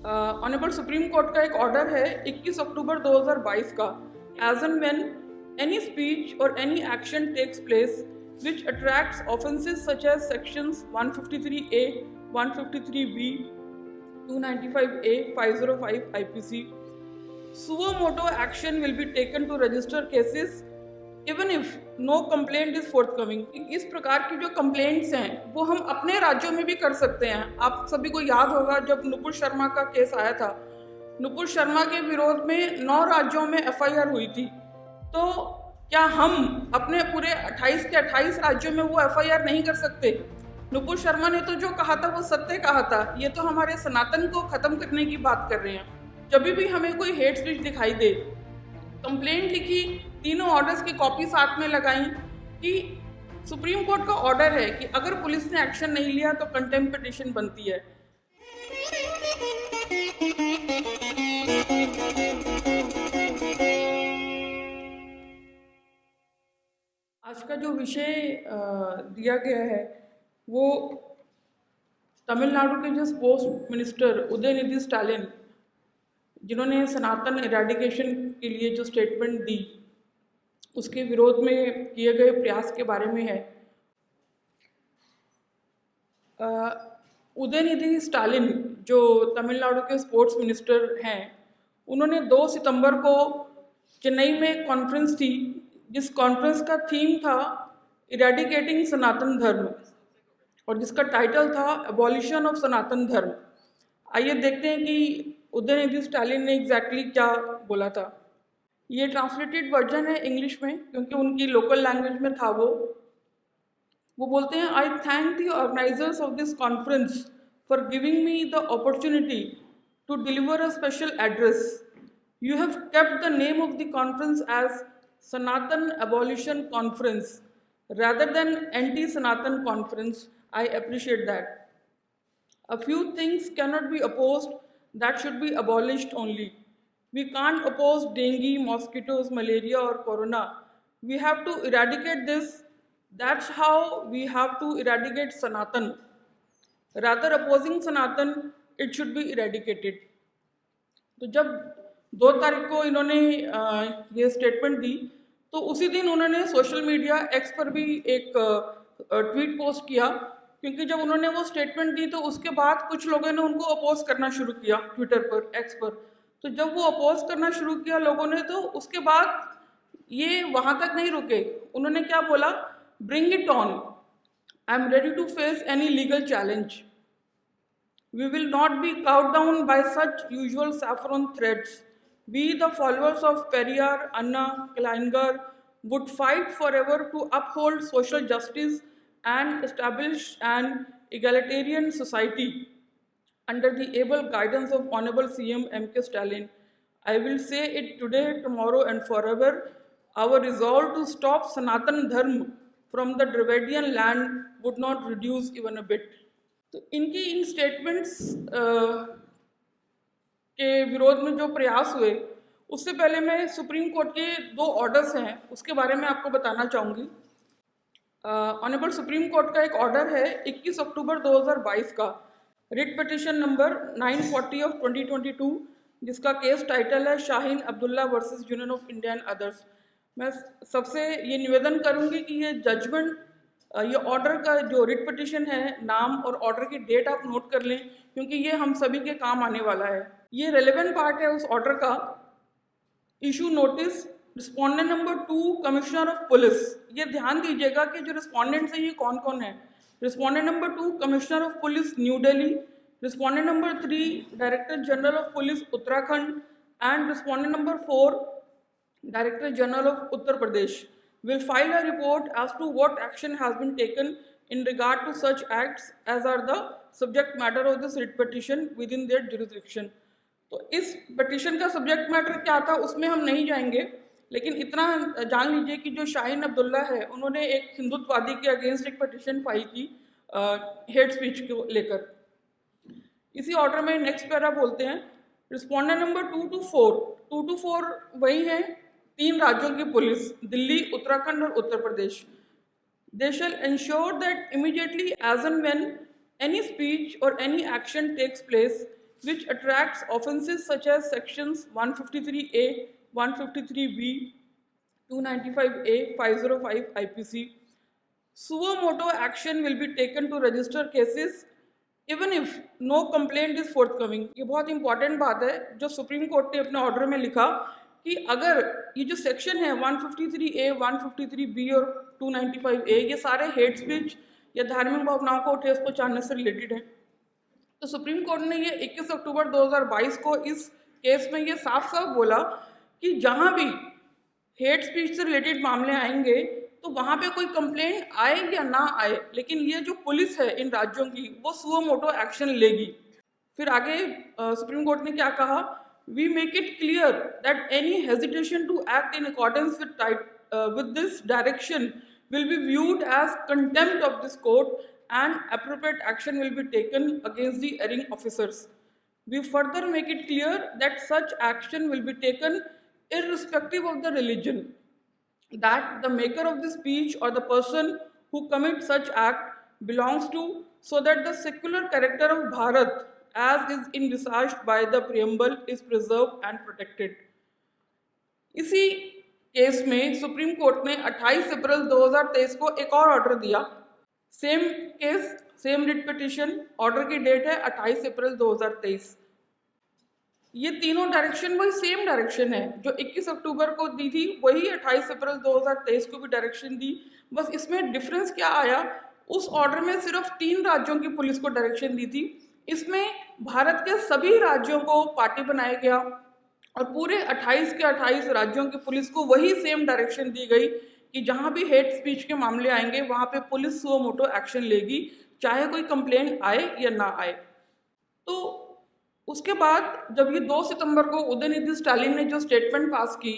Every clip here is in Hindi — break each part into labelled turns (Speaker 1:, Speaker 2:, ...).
Speaker 1: ऑनरेबल सुप्रीम कोर्ट का एक ऑर्डर है 21 अक्टूबर 2022 का। As and when any speech or any action takes place which attracts offenses such as sections 153A, 153B, 295A, 505 IPC, suo motu action will be taken to register cases even if no complaint is forthcoming. इस प्रकार की जो कंप्लेंट्स हैं वो हम अपने राज्यों में भी कर सकते हैं। आप सभी को याद होगा जब नुपुर शर्मा का केस आया था, नुपुर शर्मा के विरोध में 9 राज्यों में एफआईआर हुई थी। तो क्या हम अपने पूरे 28 के 28 राज्यों में वो एफआईआर नहीं कर सकते? नुपुर शर्मा ने तो जो कहा था वो सत्य कहा था। ये तो हमारे सनातन को खत्म करने की बात कर रहे हैं। जब भी हमें कोई हेट स्पीच दिखाई दे, कंप्लेंट लिखी, तीनों ऑर्डर्स की कॉपी साथ में लगाई कि सुप्रीम कोर्ट का ऑर्डर है कि अगर पुलिस ने एक्शन नहीं लिया तो कंटेम्प्ट पिटीशन बनती है। आज का जो विषय दिया गया है वो तमिलनाडु के जो स्पोर्ट्स मिनिस्टर उदयनिधि स्टालिन, जिन्होंने सनातन इरेडिकेशन के लिए जो स्टेटमेंट दी उसके विरोध में किए गए प्रयास के बारे में है। उदयनिधि स्टालिन जो तमिलनाडु के स्पोर्ट्स मिनिस्टर हैं, उन्होंने 2 सितंबर को चेन्नई में एक कॉन्फ्रेंस थी जिस कॉन्फ्रेंस का थीम था इरेडिकेटिंग सनातन धर्म और जिसका टाइटल था एबॉलिशन ऑफ सनातन धर्म। आइए देखते हैं कि उदयनिधि स्टालिन ने एग्जैक्टली क्या बोला था। ये ट्रांसलेटेड वर्जन है इंग्लिश में क्योंकि उनकी लोकल लैंग्वेज में था वो बोलते हैं, I thank the organizers of this conference for giving me the opportunity to deliver a special address. You have kept the name of the conference as Sanatan abolition conference rather than anti-Sanatan conference. I appreciate that. A few things cannot be opposed that should be abolished only. We can't oppose dengue, mosquitoes, malaria or corona. We have to eradicate this. That's how we have to eradicate Sanatan. Rather opposing Sanatan, it should be eradicated. तो जब 2 तारीख को इन्होंने ये स्टेटमेंट दी तो उसी दिन उन्होंने सोशल मीडिया एक्स पर भी एक ट्वीट पोस्ट किया, क्योंकि जब उन्होंने वो स्टेटमेंट दी तो उसके बाद कुछ लोगों ने उनको अपोज करना शुरू किया ट्विटर पर, एक्स पर। तो जब वो अपोज करना शुरू किया लोगों ने, तो उसके बाद ये वहाँ तक नहीं रुके। उन्होंने क्या बोला, bring it on, I am ready to face any legal challenge, we will not be cowed down by such usual saffron threats. We, the followers of Periyar, Anna, Kalaignar, would fight forever to uphold social justice and establish an egalitarian society under the able guidance of Honorable CM M.K. Stalin. I will say it today, tomorrow and forever. Our resolve to stop Sanatan Dharma from the Dravidian land would not reduce even a bit. तो इनकी इन स्टेटमेंट्स के विरोध में जो प्रयास हुए, उससे पहले मैं सुप्रीम कोर्ट के 2 ऑर्डर्स हैं उसके बारे में आपको बताना चाहूँगी। ऑनरेबल सुप्रीम कोर्ट का एक ऑर्डर है 21 अक्टूबर 2022 का, रिट पिटिशन नंबर 940 ऑफ 2022, जिसका केस टाइटल है Shaheen Abdullah versus Union of India and others. मैं सबसे ये निवेदन करूँगी कि ये जजमेंट, ये ऑर्डर का जो रिट पिटिशन है, नाम और ऑर्डर की डेट आप नोट कर लें, क्योंकि ये हम सभी के काम आने वाला है। ये रेलेवेंट पार्ट है उस ऑर्डर का। Issue notice respondent number 2 commissioner of police. ये ध्यान दीजिएगा कि जो रिस्पोंडेंट्स हैं ये कौन कौन है। Respondent number 2 commissioner of police new Delhi, respondent number 3 director general of police Uttarakhand and respondent number 4 director general of Uttar Pradesh will file a report as to what action has been taken in regard to such acts as are the subject matter of this writ petition within their jurisdiction. तो इस पिटिशन का सब्जेक्ट मैटर क्या था उसमें हम नहीं जाएंगे, लेकिन इतना जान लीजिए कि जो शाहीन अब्दुल्ला है उन्होंने एक हिंदुत्ववादी के अगेंस्ट एक पिटिशन फाइल की हेट स्पीच को लेकर। इसी ऑर्डर में नेक्स्ट पैरा बोलते हैं, रिस्पोंडेंट नंबर 2 to 4 वही हैं 3 राज्यों की पुलिस, दिल्ली, उत्तराखंड और Uttar Pradesh. They shall ensure that immediately as and when any speech or any action takes place which attracts offences such as sections 153A, 153B, 295A, 505 IPC. Suo motu action will be taken to register cases even if no complaint is forthcoming. ये बहुत इंपॉर्टेंट बात है जो सुप्रीम कोर्ट ने अपने ऑर्डर में लिखा कि अगर ये जो सेक्शन है 153A, 153B और 295A ये सारे हेट स्पीच या धार्मिक भावनाओं को ठेस पहुंचाने से रिलेटेड है, तो सुप्रीम कोर्ट ने ये 21 अक्टूबर 2022 को इस केस में ये साफ साफ बोला कि जहां भी हेट स्पीच से रिलेटेड मामले आएंगे तो वहां पे कोई कंप्लेंट आए या ना आए, लेकिन ये जो पुलिस है इन राज्यों की वो सुओ मोटो एक्शन लेगी। फिर आगे सुप्रीम कोर्ट ने क्या कहा, we make it clear that any hesitation to act in accordance with this direction will be viewed as contempt of this court and appropriate action will be taken against the erring officers. We further make it clear that such action will be taken irrespective of the religion that the maker of the speech or the person who commits such act belongs to, so that the secular character of Bharat as is envisaged by the preamble is preserved and protected. इसी केस में सुप्रीम कोर्ट ने 28 अप्रैल 2023 को एक और ऑर्डर दिया। Same case, same writ petition, order की डेट है 28 अप्रैल 2023। ये तीनों डायरेक्शन वही सेम डायरेक्शन है जो 21 अक्टूबर को दी थी, वही 28 अप्रैल 2023 को भी डायरेक्शन दी। बस इसमें डिफरेंस क्या आया, उस ऑर्डर में सिर्फ 3 राज्यों की पुलिस को डायरेक्शन दी थी, इसमें भारत के सभी राज्यों को पार्टी बनाया गया और पूरे 28 के 28 राज्यों की पुलिस को वही सेम डायरेक्शन दी गई कि जहां भी हेट स्पीच के मामले आएंगे वहां पे पुलिस सुओ मोटो एक्शन लेगी, चाहे कोई कंप्लेंट आए या ना आए। तो उसके बाद जब ये 2 सितंबर को उदयनिधि स्टालिन ने जो स्टेटमेंट पास की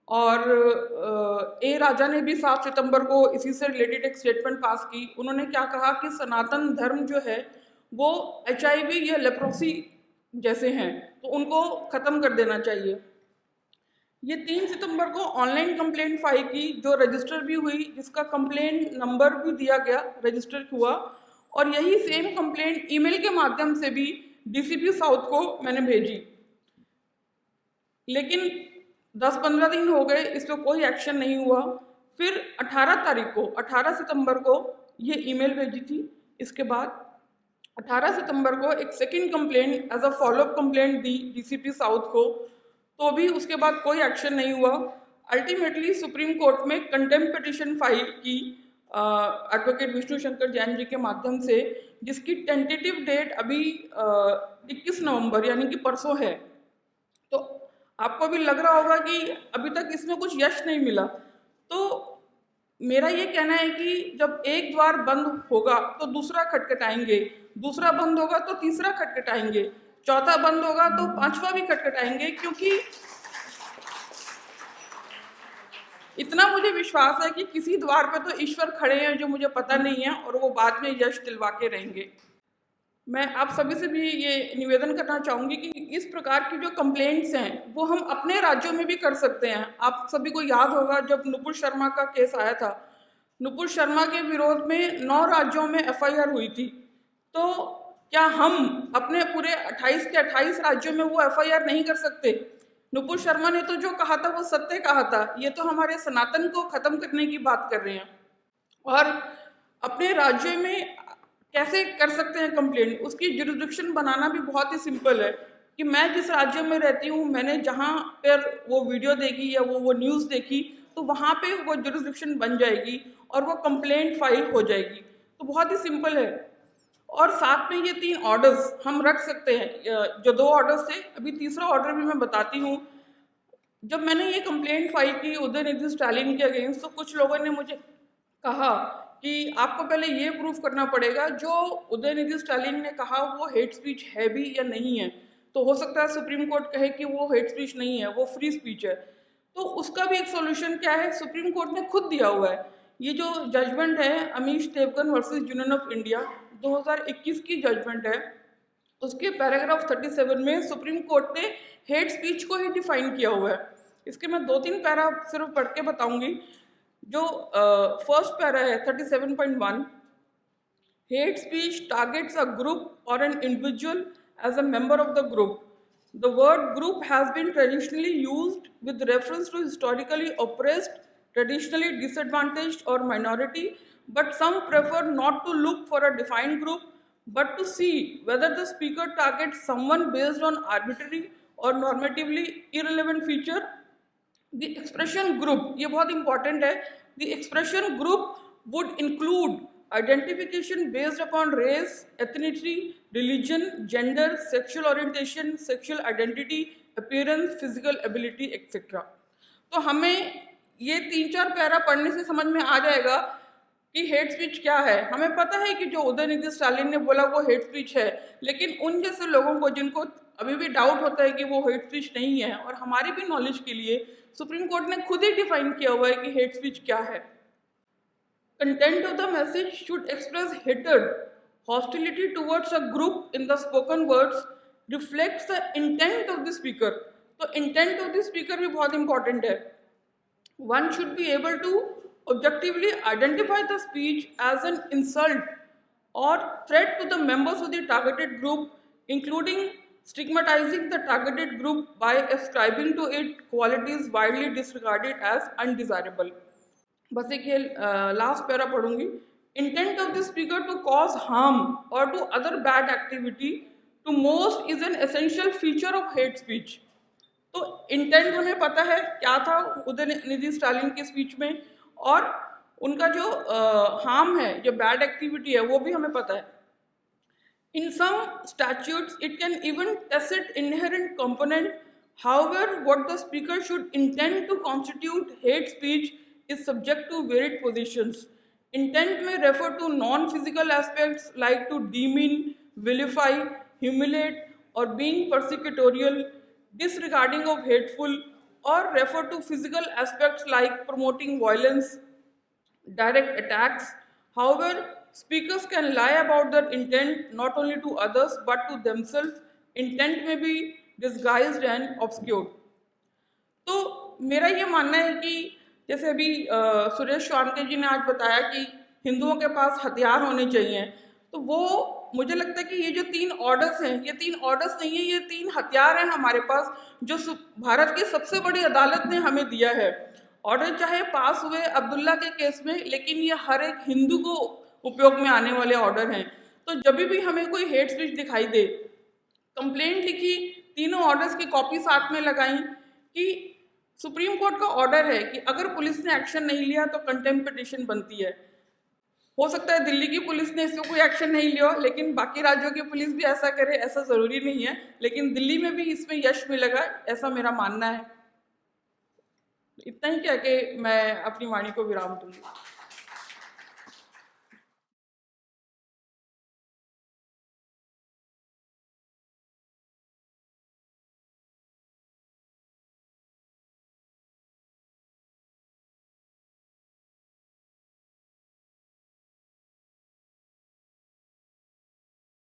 Speaker 1: और ए राजा ने भी 7 सितंबर को इसी से रिलेटेड एक स्टेटमेंट पास की, उन्होंने क्या कहा कि सनातन धर्म जो है वो HIV या लेप्रोसी जैसे हैं तो उनको ख़त्म कर देना चाहिए। ये 3 सितंबर को ऑनलाइन कंप्लेंट फाइल की जो रजिस्टर भी हुई, जिसका कंप्लेंट नंबर भी दिया गया, रजिस्टर हुआ, और यही सेम कंप्लेंट ईमेल के माध्यम से भी DCP साउथ को मैंने भेजी। लेकिन 10-15 दिन हो गए, इस पर कोई एक्शन नहीं हुआ। फिर 18 सितंबर को ये ईमेल भेजी थी। इसके बाद 18 सितंबर को एक second complaint as a follow up complaint दी DCP साउथ को, तो भी उसके बाद कोई एक्शन नहीं हुआ। अल्टीमेटली सुप्रीम कोर्ट में कंटेम्प्ट पिटीशन फाइल की एडवोकेट विष्णु शंकर जैन जी के माध्यम से, जिसकी टेंटेटिव डेट अभी 21 नवंबर यानी कि परसों है। तो आपको भी लग रहा होगा कि अभी तक इसमें कुछ यश नहीं मिला, तो मेरा ये कहना है कि जब एक द्वार बंद होगा तो दूसरा खटखटाएंगे, दूसरा बंद होगा तो तीसरा खटखटाएंगे, चौथा बंद होगा तो 5वां भी खटखटाएंगे, क्योंकि इतना मुझे विश्वास है कि किसी द्वार पे तो ईश्वर खड़े हैं जो मुझे पता नहीं है और वो बाद में यश दिलवा के रहेंगे। मैं आप सभी से भी ये निवेदन करना चाहूँगी कि इस प्रकार की जो कंप्लेंट्स हैं वो हम अपने राज्यों में भी कर सकते हैं। आप सभी को याद होगा जब नुपुर शर्मा का केस आया था, नुपुर शर्मा के विरोध में 9 राज्यों में FIR हुई थी, तो क्या हम अपने पूरे 28 के 28 राज्यों में वो FIR नहीं कर सकते? नुपुर शर्मा ने तो जो कहा था वो सत्य कहा था। ये तो हमारे सनातन को खत्म करने की बात कर रहे हैं, और अपने राज्य में कैसे कर सकते हैं कंप्लेंट, उसकी जुरिस्डिक्शन बनाना भी बहुत ही सिंपल है कि मैं जिस राज्य में रहती हूँ, मैंने जहाँ पर वो वीडियो देखी या वो न्यूज़ देखी, तो वहाँ पे वो जुरिस्डिक्शन बन जाएगी और वो कंप्लेंट फाइल हो जाएगी। तो बहुत ही सिंपल है। और साथ में ये 3 ऑर्डर्स हम रख सकते हैं, जो 2 ऑर्डर्स थे, अभी तीसरा ऑर्डर भी मैं बताती हूँ। जब मैंने ये कंप्लेंट फाइल की उदयनिधि स्टालिन के अगेंस्ट, तो कुछ लोगों ने मुझे कहा कि आपको पहले ये प्रूफ करना पड़ेगा जो उदयनिधि स्टालिन ने कहा वो हेट स्पीच है भी या नहीं है। तो हो सकता है सुप्रीम कोर्ट कहे कि वो हेट स्पीच नहीं है, वो फ्री स्पीच है। तो उसका भी एक सॉल्यूशन क्या है, सुप्रीम कोर्ट ने खुद दिया हुआ है। ये जो जजमेंट है Amish Devgan versus Union of India 2021 की जजमेंट है, उसके पैराग्राफ 37 में सुप्रीम कोर्ट ने हेट स्पीच को ही डिफाइन किया हुआ है। इसके मैं 2-3 पैरा सिर्फ पढ़ के बताऊंगी। जो फर्स्ट पैरा है 37.1, hate speech targets a group or an individual as a member of the group. The word group has been traditionally used with reference to historically oppressed, traditionally disadvantaged or minority, but some prefer not to look for a defined group, but to see whether the speaker targets someone based on arbitrary or normatively irrelevant feature. The expression group, ये बहुत important है. The expression group would include identification based upon race, ethnicity, religion, gender, sexual orientation, sexual identity, appearance, physical ability, etc. तो हमें ये 3-4 पैरा पढ़ने से समझ में आ जाएगा कि हेट स्पीच क्या है. हमें पता है कि जो उदयनिधि स्टालिन ने बोला वो हेट स्पीच है, लेकिन उन जैसे लोगों को जिनको अभी भी डाउट होता है कि वो हेट स्पीच नहीं है, और हमारी भी नॉलेज के लिए सुप्रीम कोर्ट ने खुद ही डिफाइन किया हुआ है कि हेट स्पीच क्या है. Content of the message should express hated, hostility towards a group in the spoken words, reflects the intent of the speaker. तो इंटेंट ऑफ द स्पीकर भी बहुत इंपॉर्टेंट है. One should be able to objectively identify the speech as an insult or threat to the members of the targeted group, including stigmatizing the targeted group by ascribing to it qualities widely disregarded as undesirable. बस एक ये लास्ट पैरा पढ़ूंगी. Intent of the speaker to cause harm or to other bad activity to most is an essential feature of hate speech. तो इंटेंट हमें पता है क्या था उदयनिधि स्टालिन की स्पीच में, और उनका जो हार्म है, जो बैड एक्टिविटी है, वो भी हमें पता है. In some statutes it can even tacit inherent component. However, what the speaker should intend to constitute hate speech is subject to varied positions. Intent may refer to non-physical aspects like to demean, vilify, humiliate, or being persecutorial, disregarding of hateful, or refer to physical aspects like promoting violence, direct attacks. However, speakers can lie about their intent not only to others but to themselves. Intent may be disguised and obscured. तो मेरा ये मानना है कि जैसे अभी सुरेश स्वानके जी ने आज बताया कि हिंदुओं के पास हथियार होने चाहिए, तो वो मुझे लगता है कि ये जो 3 ऑर्डर्स हैं, ये 3 ऑर्डर्स नहीं है, ये 3 हथियार हैं हमारे पास जो भारत की सबसे बड़ी अदालत ने हमें दिया है. ऑर्डर चाहे पास हुए अब्दुल्ला के केस में, लेकिन ये हर एक हिंदू को उपयोग में आने वाले ऑर्डर हैं. तो जब भी हमें कोई हेट स्पीच दिखाई दे, कंप्लेंट लिखी, तीनों ऑर्डर्स की कॉपी साथ में लगाई कि सुप्रीम कोर्ट का ऑर्डर है कि अगर पुलिस ने एक्शन नहीं लिया तो कंटेम्प्ट पिटीशन बनती है. हो सकता है दिल्ली की पुलिस ने इसको कोई एक्शन नहीं लिया, लेकिन बाकी राज्यों की पुलिस भी ऐसा करे, ऐसा ज़रूरी नहीं है, लेकिन दिल्ली में भी इसमें यश मिलेगा, ऐसा मेरा मानना है. इतना ही कह के मैं अपनी वाणी को विराम दूंगी.